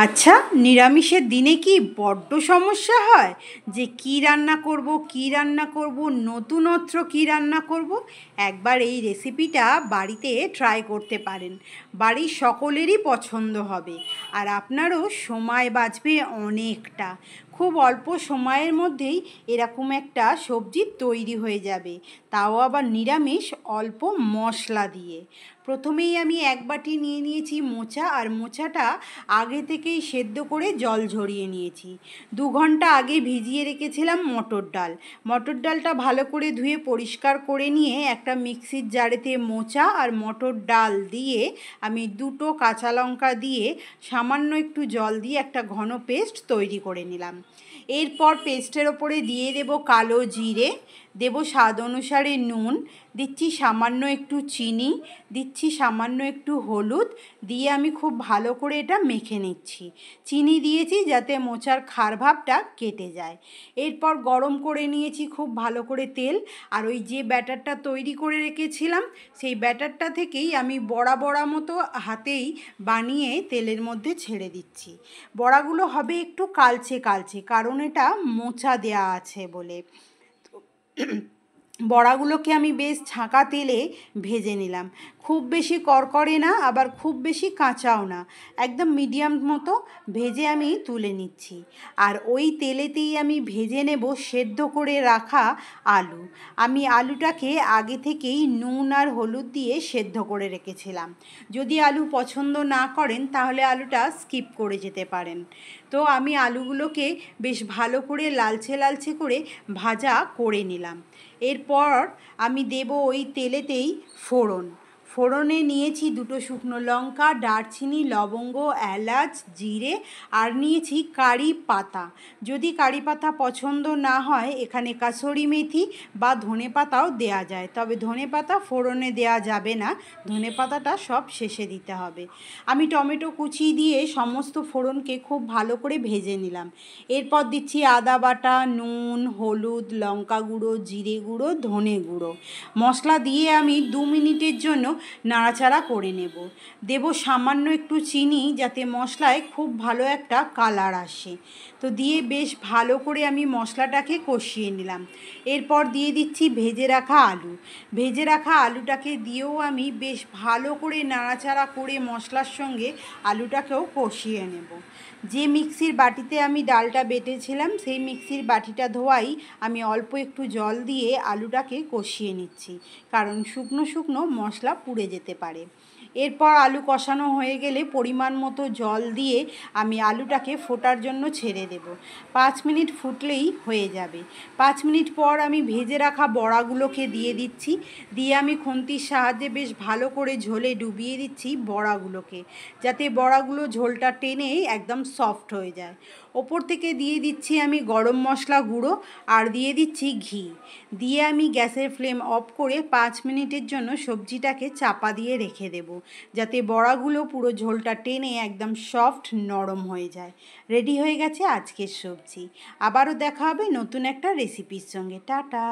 আচ্ছা, নিরামিষের দিনে কি বড্ড সমস্যা হয় যে কি রান্না করব, নতুনত্ব কি রান্না করব। একবার এই রেসিপিটা বাড়িতে ট্রাই করতে পারেন, বাড়ির সকলেরই পছন্দ হবে আর আপনারও সময় বাঁচবে অনেকটা। খুব অল্প সময়ের মধ্যেই এরকম একটা সবজি তৈরি হয়ে যাবে, তাও আবার নিরামিষ, অল্প মশলা দিয়ে। প্রথমেই আমি এক বাটি নিয়ে নিয়েছি মোচা, আর মোচাটা আগে থেকেই সেদ্ধ করে জল ঝরিয়ে নিয়েছি। 2 ঘন্টা আগে ভিজিয়ে রেখেছিলাম মটর ডালটা ভালো করে ধুয়ে পরিষ্কার করে নিয়ে একটা মিক্সির জারেতে মোচা আর মটর ডাল দিয়ে আমি 2টো কাঁচা লঙ্কা দিয়ে সামান্য একটু জল দিয়ে একটা ঘন পেস্ট তৈরি করে নিলাম। এরপর পেস্টের ওপরে দিয়ে দেব কালো জিরে, দেব স্বাদ অনুসারে নুন, দিচ্ছি সামান্য একটু চিনি, দিচ্ছি সামান্য একটু হলুদ, দিয়ে আমি খুব ভালো করে এটা মেখে নিচ্ছি। চিনি দিয়েছি যাতে মোচার খার ভাবটা কেটে যায়। এরপর গরম করে নিয়েছি খুব ভালো করে তেল, আর ওই যে ব্যাটারটা তৈরি করে রেখেছিলাম সেই ব্যাটারটা থেকেই আমি বড়া বড়া মতো হাতেই বানিয়ে তেলের মধ্যে ছেড়ে দিচ্ছি। বড়াগুলো হবে একটু কালচে কালচে, কারণ এটা মোচা দেয়া আছে বলে। বড়াগুলোকে আমি বেশ ছাঁকা তেলে ভেজে নিলাম। খুব বেশি কড়কড়ে না, আবার খুব বেশি কাঁচাও না, একদম মিডিয়াম মতো ভেজে আমি তুলে নিচ্ছি। আর ওই তেলেতেই আমি ভেজে নেব সেদ্ধ করে রাখা আলু। আমি আলুটাকে আগে থেকেই নুন আর হলুদ দিয়ে সেদ্ধ করে রেখেছিলাম। যদি আলু পছন্দ না করেন তাহলে আলুটা স্কিপ করে যেতে পারেন। তো আমি আলুগুলোকে বেশ ভালো করে লালচে লালচে করে ভাজা করে নিলাম। এরপর আমি দেব ওই তেলেতেই ফোড়নে নিয়েছি 2টো শুকনো লঙ্কা, দারচিনি, লবঙ্গ, এলাচ, জিরে, আর নিয়েছি কারি পাতা। যদি কারি পাতা পছন্দ না হয় এখানে কাসুরি মেথি বা ধনে পাতাও দেয়া যায়, তবে ধনে পাতা ফোড়নে দেয়া যাবে না, ধনে পাতাটা সব শেষে দিতে হবে। আমি টমেটো কুচি দিয়ে সমস্ত ফোড়নকে খুব ভালো করে ভেজে নিলাম। এরপর দিচ্ছি আদা বাটা, নুন, হলুদ, লঙ্কা গুঁড়ো, জিরে গুঁড়ো, ধনে গুঁড়ো। মশলা দিয়ে আমি 2 মিনিটের জন্য নাড়াচাড়া করে নেব। দেব সামান্য একটু চিনি যাতে মশলায় খুব ভালো একটা কালার আসে। তো দিয়ে বেশ ভালো করে আমি মশলাটাকে কষিয়ে নিলাম। এরপর দিয়ে দিচ্ছি ভেজে রাখা আলুটাকে দিয়েও আমি বেশ ভালো করে নাড়াচাড়া করে মশলার সঙ্গে আলুটাকেও কষিয়ে নেব। যে মিক্সির বাটিতে আমি ডালটা বেটেছিলাম সেই মিক্সির বাটিটা ধোয়াই আমি অল্প একটু জল দিয়ে আলুটাকে কষিয়ে নিচ্ছি, কারণ শুকনো শুকনো মশলা পুড়ে যেতে পারে। এরপর আলু কষানো হয়ে গেলে পরিমাণ মতো জল দিয়ে আমি আলুটাকে ফোটার জন্য ছেড়ে দেব। 5 মিনিট ফুটলেই হয়ে যাবে। 5 মিনিট পর আমি ভেজে রাখা বড়াগুলোকে দিয়ে দিচ্ছি, দিয়ে আমি খুন্তির সাহায্যে বেশ ভালো করে ঝোলে ডুবিয়ে দিচ্ছি বড়াগুলোকে, যাতে বড়াগুলো ঝোলটা টেনে একদম সফট হয়ে যায়। ওপর থেকে দিয়ে দিচ্ছি আমি গরম মশলা গুঁড়ো, আর দিয়ে দিচ্ছি ঘি। দিয়ে আমি গ্যাসের ফ্লেম অফ করে 5 মিনিটের জন্য সবজিটাকে চাপা দিয়ে রেখে দেব, যাতে বড়াগুলো পুরো ঝোলটা টেনে একদম সফট নরম হয়ে যায়। রেডি হয়ে গেছে আজকের সবজি। আবারও দেখা হবে নতুন একটা রেসিপির সঙ্গে। টাটা।